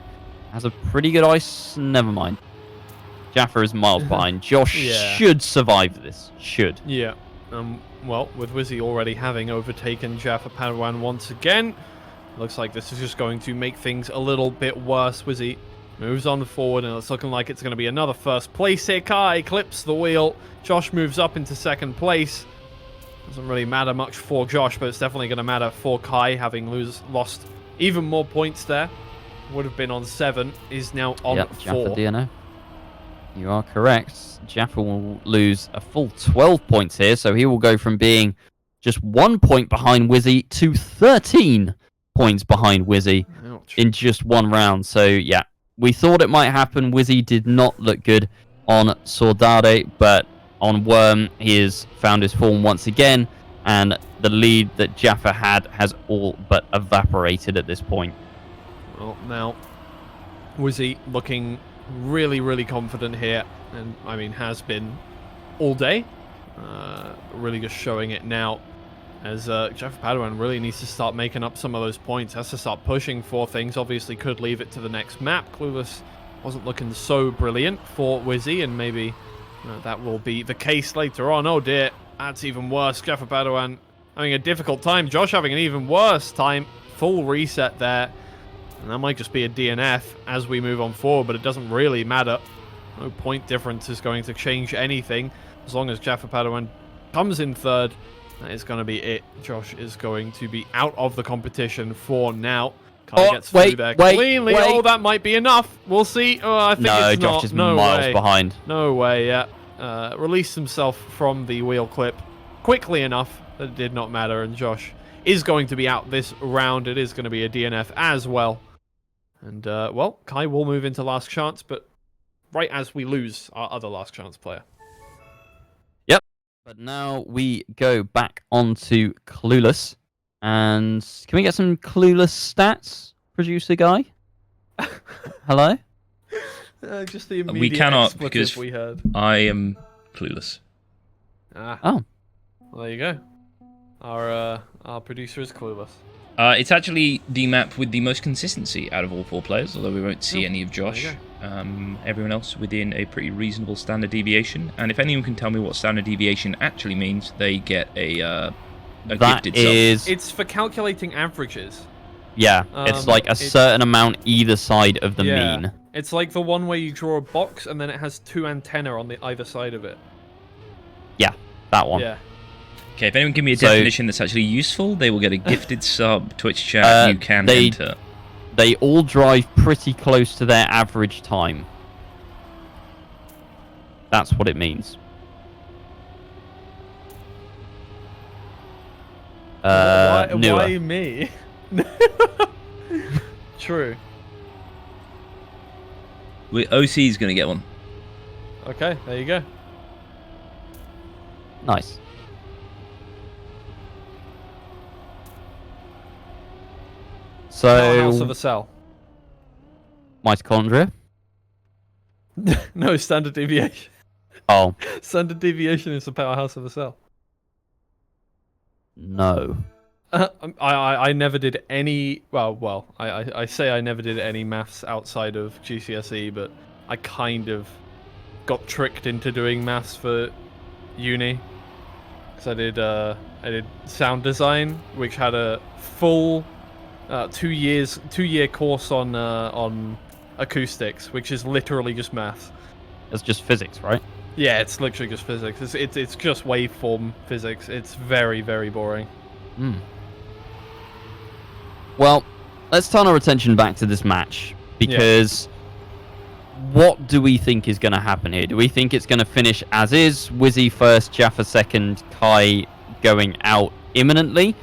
has a pretty good ice. Never mind. Jaffa is miles behind. Josh should survive this. Should. Yeah. Well, with Whizzy already having overtaken JaffaPadawan once again, looks like this is just going to make things a little bit worse. Whizzy moves on forward, and it's looking like it's going to be another first place here. Kaii clips the wheel. Josh moves up into second place. Doesn't really matter much for Josh, but it's definitely going to matter for Kaii, having lost even more points there. Would have been on 7, is now on 4. Jaffa DNO. You are correct. Jaffa will lose a full 12 points here, so he will go from being just 1 point behind Whizzy to 13 points behind Whizzy in just 1 round. So, yeah, we thought it might happen. Whizzy did not look good on Saudade, but on Worm, he has found his form once again, and the lead that Jaffa had has all but evaporated at this point. Well, now, Whizzy looking really confident here, and I mean has been all day. Really just showing it now, as JaffaPadawan really needs to start making up some of those points. Has to start pushing for things. Obviously could leave it to the next map. Clueless wasn't looking so brilliant for Whizzy, and maybe that will be the case later on. Oh dear, that's even worse. JaffaPadawan having a difficult time. Josh having an even worse time. Full reset there. And that might just be a DNF as we move on forward, but it doesn't really matter. No point difference is going to change anything. As long as JaffaPadawan comes in third, that is going to be it. Josh is going to be out of the competition for now. Kaii gets through there cleanly. Oh, that might be enough. We'll see. Oh, I think it's not. Josh is miles behind. No way, yeah. Released himself from the wheel clip quickly enough that it did not matter, and Josh is going to be out this round. It is going to be a DNF as well. And, well, Kaii will move into last chance, but right as we lose our other last chance player. Yep. But now we go back onto Clueless. And can we get some Clueless stats, producer guy? Hello? Just the immediate we cannot, expletive because we heard. I am clueless. Oh. Well, there you go. Our producer is clueless. It's actually the map with the most consistency out of all 4 players, although we won't see any of Josh. Everyone else within a pretty reasonable standard deviation. And if anyone can tell me what standard deviation actually means, they get a A That gifted sub. is, It's for calculating averages. yeah, it's like a certain amount either side of the mean. It's like the one where you draw a box and then it has 2 antennae on the either side of it. Yeah, that one. Yeah. Okay, if anyone give me a definition that's actually useful, they will get a gifted sub. Twitch chat, you can enter. They all drive pretty close to their average time. That's what it means. Why me? True. OC's going to get one. Okay, there you go. Nice. Powerhouse of So, a cell. mitochondria. No, standard deviation. Oh, Standard deviation is the powerhouse of a cell. no. I never did any. I say I never did any maths outside of GCSE, but I kind of got tricked into doing maths for uni. Because I did sound design, which had a full 2 year course on acoustics, which is literally just maths. It's just physics, right? Yeah, it's literally just physics. It's just waveform physics. It's very, very boring. Hmm. Well, let's turn our attention back to this match, because what do we think is going to happen here? Do we think it's going to finish as is, Whizzy first, Jaffa second, Kaii going out imminently?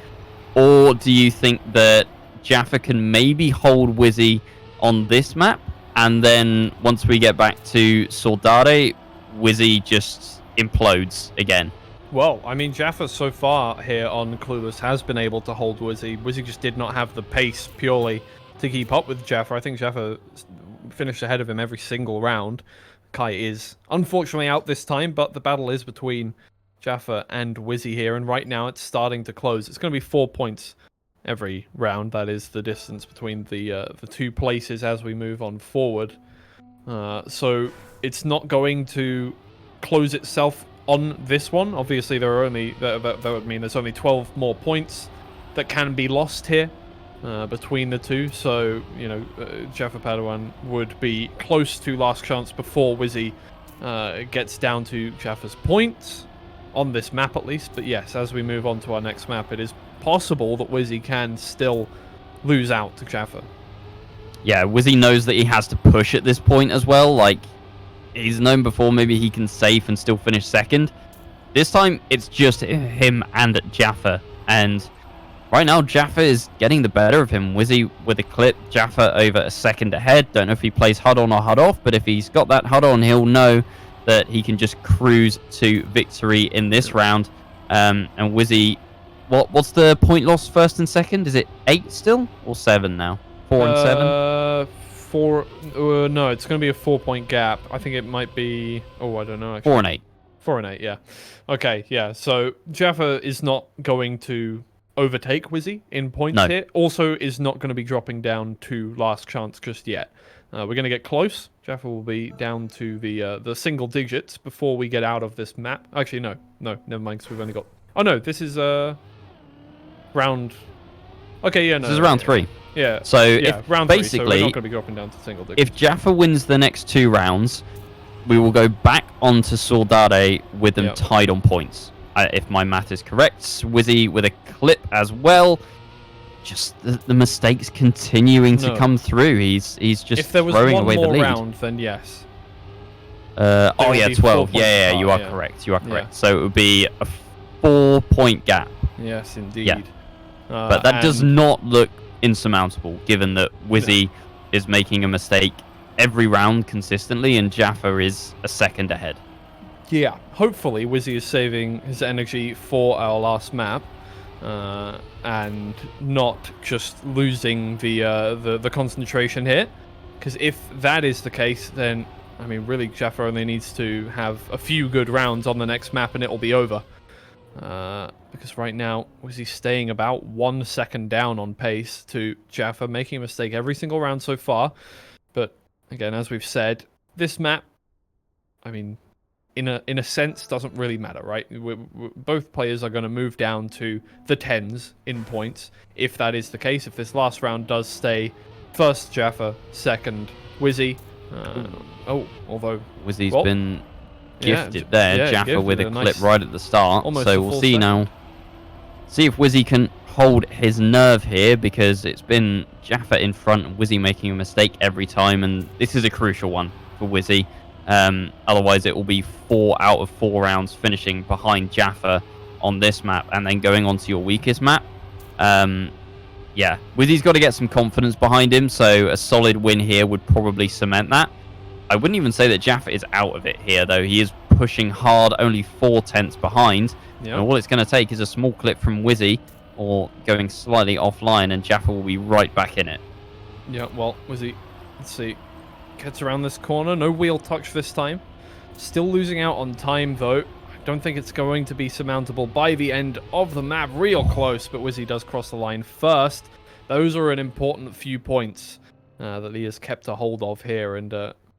Or do you think that Jaffa can maybe hold Whizzy on this map, and then once we get back to Soldare, Whizzy just implodes again? Well, I mean, Jaffa so far here on Clueless has been able to hold Whizzy. Whizzy just did not have the pace purely to keep up with Jaffa. I think Jaffa finished ahead of him every single round. Kaii is unfortunately out this time, but the battle is between Jaffa and Whizzy here, and right now it's starting to close. It's going to be 4 points every round. That is the distance between the two places as we move on forward. So it's not going to close itself on this one. Obviously, there are only that would mean there's only 12 more points that can be lost here between the two. So JaffaPadawan would be close to last chance before Whizzy gets down to Jaffa's points on this map at least. But yes, as we move on to our next map, it is possible that Whizzy can still lose out to Jaffa. Yeah, Whizzy knows that he has to push at this point as well. Like, he's known before maybe he can safe and still finish second. This time, it's just him and Jaffa. And right now, Jaffa is getting the better of him. Whizzy with a clip, Jaffa over a second ahead. Don't know if he plays HUD on or HUD off, but if he's got that HUD on, he'll know that he can just cruise to victory in this round. And Whizzy, what's the point loss first and second? Is it 8 still or 7 now? 4 and 7? 4. No, it's going to be a 4-point gap. I think it might be. Oh, I don't know. Actually. 4 and 8. 4 and 8. Yeah. Okay. Yeah. So Jaffa is not going to overtake Whizzy in points here. Also, is not going to be dropping down to last chance just yet. We're going to get close. Jaffa will be down to the single digits before we get out of this map. Actually, no, never mind. Because we've only got. Oh no, this is round. Okay, yeah, no. This is round 3. Yeah. So if round basically, 3, so we're not going to be dropping down to single digits. if Jaffa wins the next 2 rounds, we will go back onto Soldare with them tied on points. If my math is correct, Whizzy with a clip as well. Just the mistakes continuing to come through. He's just if there was throwing one away the more lead. round, then yes. Oh yeah, 12. Yeah, you are yeah. correct. You are correct. Yeah. So it would be a 4-point gap. Yes, indeed. Yeah. But that does not look insurmountable, given that Whizzy is making a mistake every round consistently, and Jaffa is a second ahead. Yeah, hopefully Whizzy is saving his energy for our last map, and not just losing the concentration here. Because if that is the case, then I mean, really, Jaffa only needs to have a few good rounds on the next map, and it will be over. Because right now, Whizzy's staying about 1 second down on pace to Jaffa, making a mistake every single round so far. But again, as we've said, this map, I mean, in a sense doesn't really matter, right? Both players are going to move down to the tens in points. If that is the case, if this last round does stay first Jaffa, second Whizzy. Although Whizzy's well, been yeah, gifted there. yeah, Jaffa gifted with a a clip nice- right at the start. almost So a we'll full see second. now. See if Whizzy can hold his nerve here, because it's been Jaffa in front and Whizzy making a mistake every time, and this is a crucial one for Whizzy. Otherwise, it will be 4 out of 4 rounds finishing behind Jaffa on this map, and then going on to your weakest map. Yeah, Whizzy's got to get some confidence behind him, so a solid win here would probably cement that. I wouldn't even say that Jaffa is out of it here, though. He is pushing hard, only 4 tenths behind. Yep. And all it's going to take is a small clip from Whizzy, or going slightly offline, and Jaffa will be right back in it. Yeah, well, Whizzy, let's see. Gets around this corner, no wheel touch this time. Still losing out on time, though. I don't think it's going to be surmountable by the end of the map. Real close, but Whizzy does cross the line first. Those are an important few points that he has kept a hold of here, and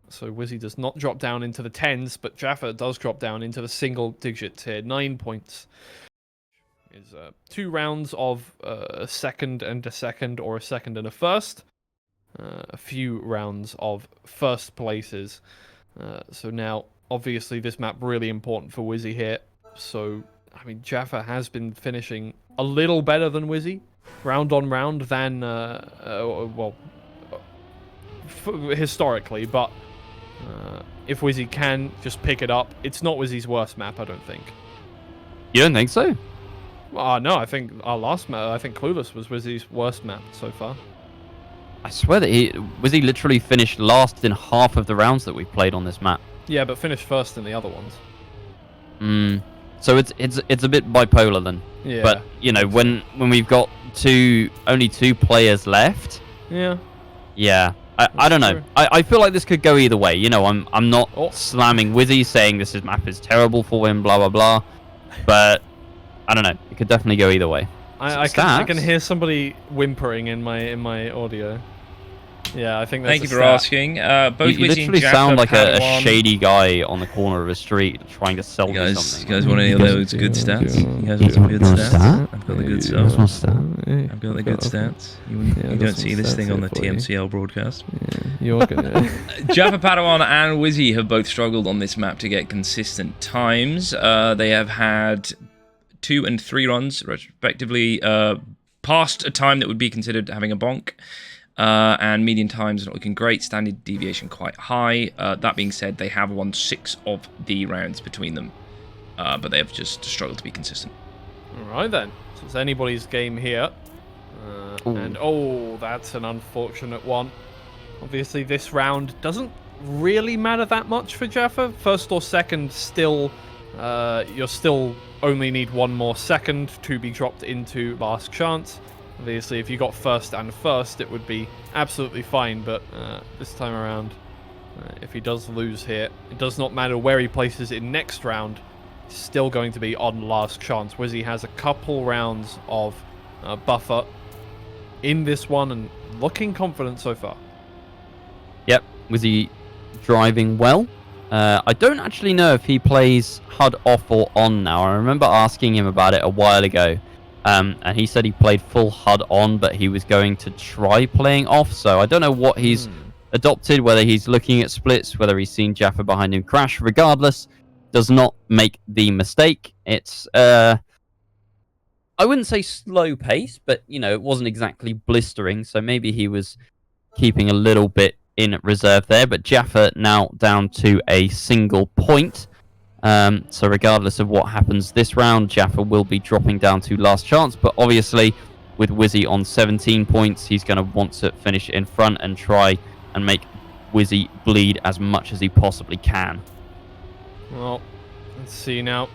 so Whizzy does not drop down into the tens, but Jaffa does drop down into the single digits here. 9 points. Is 2 rounds of a second and a second, or a second and a first. A few rounds of first places. So now, obviously, this map really important for Whizzy here. So, I mean, Jaffa has been finishing a little better than Whizzy, round on round, than, historically, but if Whizzy can just pick it up, it's not Whizzy's worst map, I don't think. You don't think so? No, I think our last map, I think Clueless was Whizzy's worst map so far. I swear that Whizzy literally finished last in half of the rounds that we played on this map. Yeah, but finished first in the other ones. So it's a bit bipolar then. Yeah. But you know, when we've got only 2 players left. Yeah. Yeah. I don't know. true. I feel like this could go either way. You know, I'm not Oh. slamming Whizzy, saying this map is terrible for him, blah blah blah. But I don't know. It could definitely go either way. I can hear somebody whimpering in my audio. Yeah, I think that's Thank you a for stat. asking. Both You Whizzy literally and Jaffa sound like a Padawan. shady guy on the corner of a street trying to sell You me guys, something. you guys want any of those good stats? You guys want some good stats? I've got the good stuff. I've got the good stats. You don't see this thing on the TMCL broadcast. You're gonna. JaffaPadawan and Whizzy have both struggled on this map to get consistent times. They have had 2 and 3 runs, respectively, past a time that would be considered having a bonk. And median times not looking great, standard deviation quite high. That being said, they have won 6 of the rounds between them, but they have just struggled to be consistent. Alright then. So it's anybody's game here. And that's an unfortunate one. Obviously, this round doesn't really matter that much for Jaffa. First or second, still, you'll still only need 1 more second to be dropped into last chance. Obviously, if you got first and first, it would be absolutely fine, but this time around, if he does lose here, it does not matter where he places it next round, he's still going to be on last chance. Whizzy has a couple rounds of buffer in this one, and looking confident so far. Yep, Whizzy driving well. I don't actually know if he plays HUD off or on now. I remember asking him about it a while ago. And he said he played full HUD on, but he was going to try playing off. So I don't know what he's adopted, whether he's looking at splits, whether he's seen Jaffa behind him crash. Regardless, does not make the mistake. It's, I wouldn't say slow pace, but, you know, it wasn't exactly blistering. So maybe he was keeping a little bit in reserve there. But Jaffa now down to a single point. So regardless of what happens this round, Jaffa will be dropping down to last chance. But obviously, with Whizzy on 17 points, he's going to want to finish in front and try and make Whizzy bleed as much as he possibly can. Well, let's see now.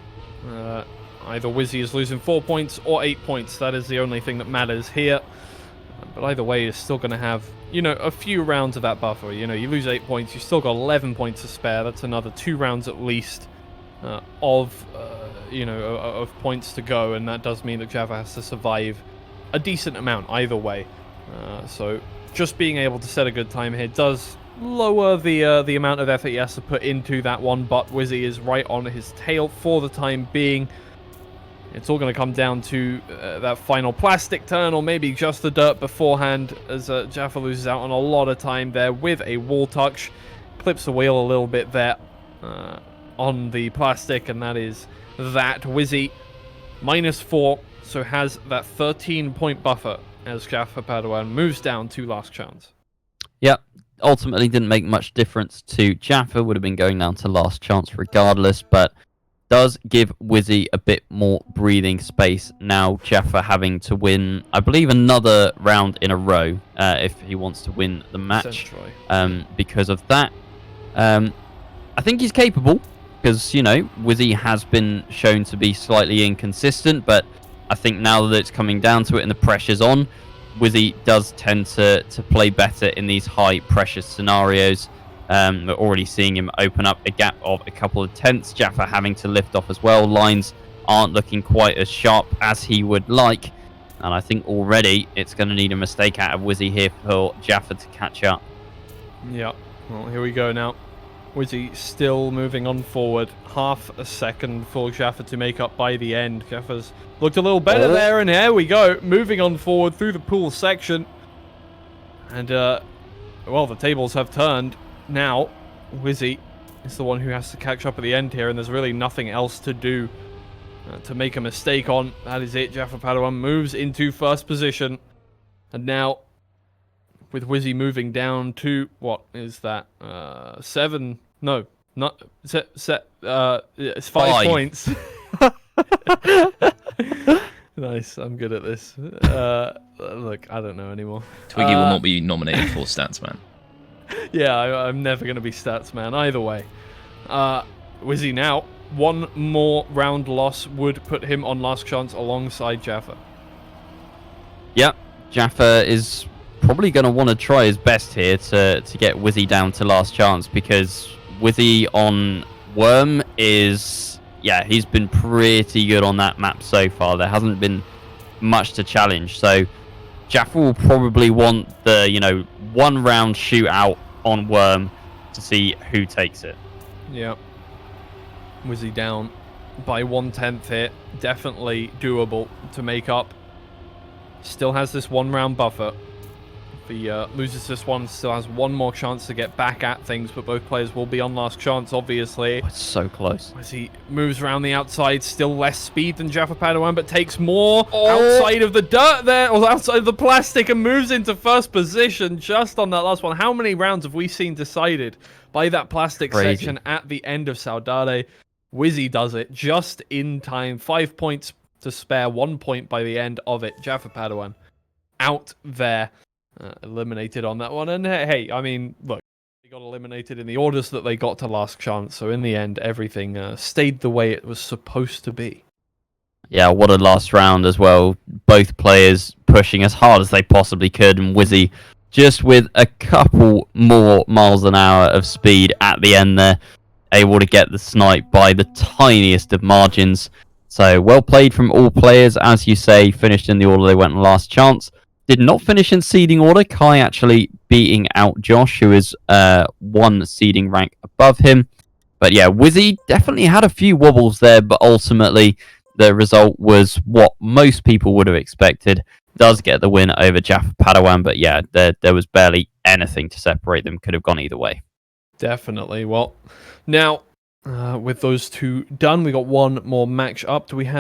Either Whizzy is losing 4 points or 8 points. That is the only thing that matters here. But either way, he's still going to have, you know, a few rounds of that buffer. You know, you lose 8 points, you've still got 11 points to spare. That's another 2 rounds at least of points to go, and that does mean that Jaffa has to survive a decent amount either way. So just being able to set a good time here does lower the amount of effort he has to put into that one, but Whizzy is right on his tail for the time being. It's all going to come down to that final plastic turn, or maybe just the dirt beforehand, as Jaffa loses out on a lot of time there with a wall touch. Clips the wheel a little bit there on the plastic, and that is that. Whizzy, -4, so has that 13-point buffer as JaffaPadawan moves down to last chance. Yep. Ultimately didn't make much difference to Jaffa, would have been going down to last chance regardless, but does give Whizzy a bit more breathing space now. Jaffa having to win, I believe, another round in a row if he wants to win the match. Because of that, I think he's capable, because, you know, Whizzy has been shown to be slightly inconsistent, but I think now that it's coming down to it and the pressure's on, Whizzy does tend to play better in these high pressure scenarios. We're already seeing him open up a gap of a couple of tenths. Jaffa having to lift off as well. Lines aren't looking quite as sharp as he would like. And I think already it's going to need a mistake out of Whizzy here for Jaffa to catch up. Yeah, well, here we go now. Whizzy still moving on forward. Half a second for Jaffa to make up by the end. Jaffa's looked a little better there, and here we go. Moving on forward through the pool section. And, well, the tables have turned. Now, Whizzy is the one who has to catch up at the end here, and there's really nothing else to do to make a mistake on. That is it. JaffaPadawan moves into first position. And now, with Whizzy moving down to, what is that? 7? No, not... it's 5 points. Nice, I'm good at this. Look, I don't know anymore. Twiggy will not be nominated for Stats Man. Yeah, I'm never going to be Stats Man either way. Whizzy now, one more round loss would put him on last chance alongside Jaffa. Yep, Jaffa is probably going to want to try his best here to get Whizzy down to last chance, because Whizzy on Worm is... yeah, he's been pretty good on that map so far. There hasn't been much to challenge, so Jaffa will probably want the, you know, one round shootout on Worm to see who takes it. Yeah. Whizzy down by 1/10 here. Definitely doable to make up. Still has this 1 round buffer. If he loses this one, still has one more chance to get back at things, but both players will be on last chance, obviously. Oh, it's so close. As he moves around the outside, still less speed than JaffaPadawan, but takes more outside of the dirt there, or outside of the plastic, and moves into first position just on that last one. How many rounds have we seen decided by that plastic section at the end of Saudade? Whizzy does it just in time. 5 points to spare, 1 point by the end of it. JaffaPadawan out there. Eliminated on that one, and hey, I mean, look, they got eliminated in the orders that they got to last chance, so in the end, everything stayed the way it was supposed to be. Yeah, what a last round as well. Both players pushing as hard as they possibly could, and Whizzy just with a couple more miles an hour of speed at the end there, able to get the snipe by the tiniest of margins. So, well played from all players, as you say, finished in the order they went last chance. Did not finish in seeding order. Kaii actually beating out Josh, who is 1 seeding rank above him. But yeah, Whizzy definitely had a few wobbles there, but ultimately the result was what most people would have expected. Does get the win over JaffaPadawan, but yeah, there was barely anything to separate them. Could have gone either way. Definitely. Well, now with those two done, we got one more match up. We do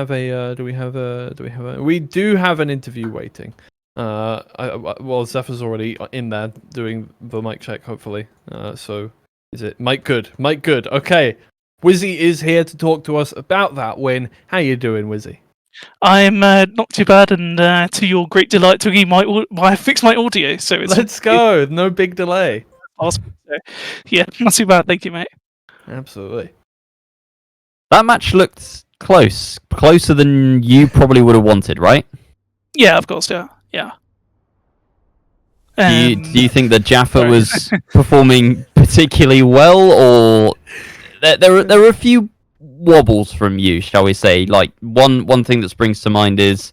have an interview waiting. Well, Zephyr's already in there doing the mic check, hopefully. So, is it Mike Good? Mike Good. Okay. Whizzy is here to talk to us about that win. How you doing, Whizzy? I'm not too bad, and to your great delight, Twiggy, I fixed my audio, so it's... Let's go. No big delay. Awesome. So, yeah, not too bad. Thank you, mate. Absolutely. That match looked close. Closer than you probably would have wanted, right? Yeah, of course, yeah. Yeah. Do you think that Jaffa was performing particularly well, or there are a few wobbles from you, shall we say? Like one thing that springs to mind is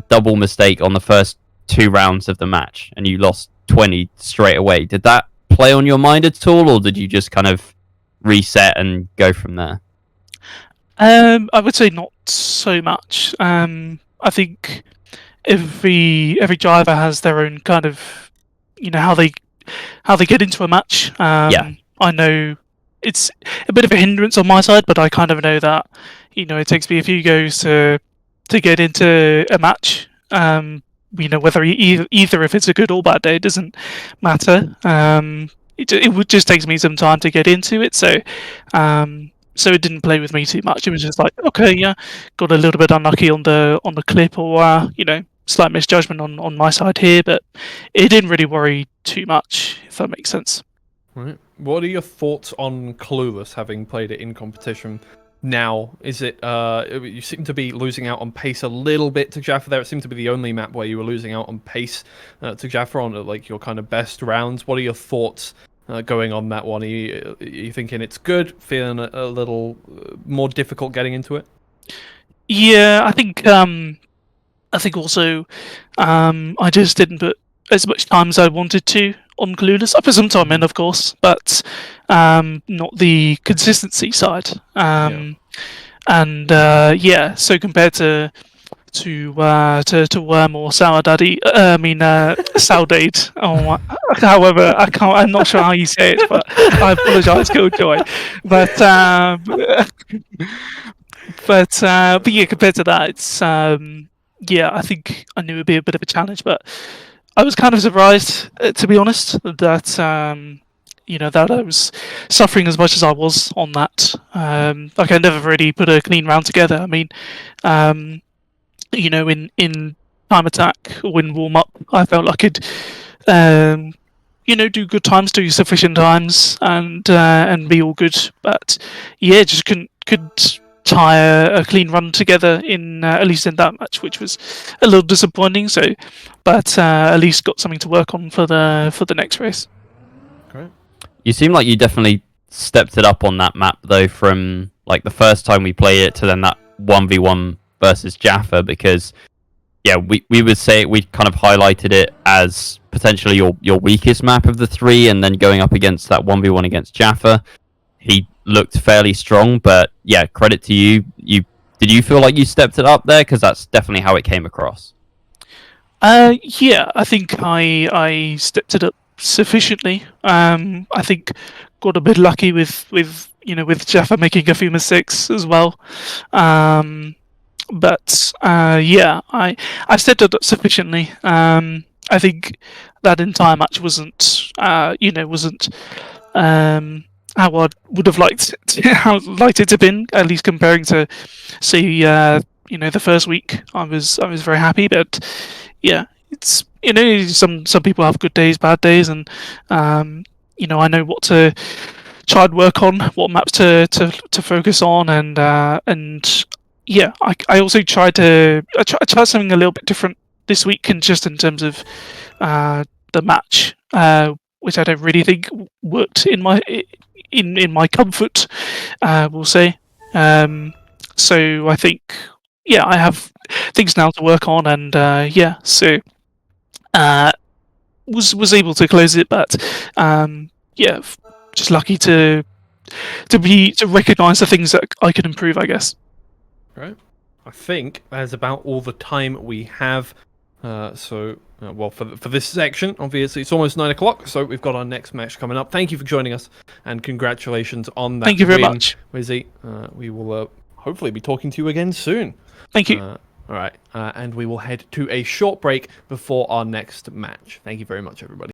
double mistake on the first 2 rounds of the match, and you lost 20 straight away. Did that play on your mind at all, or did you just kind of reset and go from there? I would say not so much. I think every driver has their own kind of, how they get into a match. Yeah. I know it's a bit of a hindrance on my side, but I kind of know that it takes me a few goes to get into a match. Whether either if it's a good or bad day, it doesn't matter. It would just takes me some time to get into it, so it didn't play with me too much. It was just like, okay, yeah, got a little bit unlucky on the clip, or slight misjudgment on my side here, but it didn't really worry too much, if that makes sense. Right. What are your thoughts on Clueless, having played it in competition now? Is it you seem to be losing out on pace a little bit to Jaffa there? It seemed to be the only map where you were losing out on pace to Jaffa on like your kind of best rounds. What are your thoughts going on that one? Are you thinking it's good, feeling a little more difficult getting into it? Yeah, I think also I just didn't put as much time as I wanted to on Clueless. I put some time in, of course, but not the consistency side. And so compared to Worm or Sour Daddy, Sourdade. Oh, however, I'm not sure how you say it, but I apologise, Killjoy. But yeah, compared to that, it's I think I knew it'd be a bit of a challenge, but I was kind of surprised, to be honest, that that I was suffering as much as I was on that. Like I never really put a clean round together. I mean, in time attack or in warm up, I felt like I could, do good times, do sufficient times, and be all good. But yeah, just couldn't tie a clean run together in at least in that match, which was a little disappointing. So, but at least got something to work on for the next race. Great. You seem like you definitely stepped it up on that map, though, from like the first time we played it to then that 1v1 versus Jaffa, because yeah, we would say we kind of highlighted it as potentially your weakest map of the three, and then going up against that 1v1 against Jaffa, he looked fairly strong. But yeah, credit to you. Did you feel like you stepped it up there? Because that's definitely how it came across. Yeah, I think I stepped it up sufficiently. I think got a bit lucky with Jaffa making a few mistakes as well. But yeah, I stepped it up sufficiently. I think that entire match wasn't how I would have liked it to have been, at least comparing to say the first week. I was very happy, but yeah, it's some people have good days, bad days, and I know what to try and work on, what maps to focus on, and yeah, I also tried something a little bit different this week, and just in terms of the match, which I don't really think worked in my comfort, we'll say. So I think, yeah, I have things now to work on, and so was able to close it, but just lucky to recognise the things that I could improve, I guess. Right. I think that's about all the time we have. Well, for this section, obviously, it's almost 9 o'clock, so we've got our next match coming up. Thank you for joining us, and congratulations on that. Thank you very much, Whizzy. We will hopefully be talking to you again soon. Thank you. All right, and we will head to a short break before our next match. Thank you very much, everybody.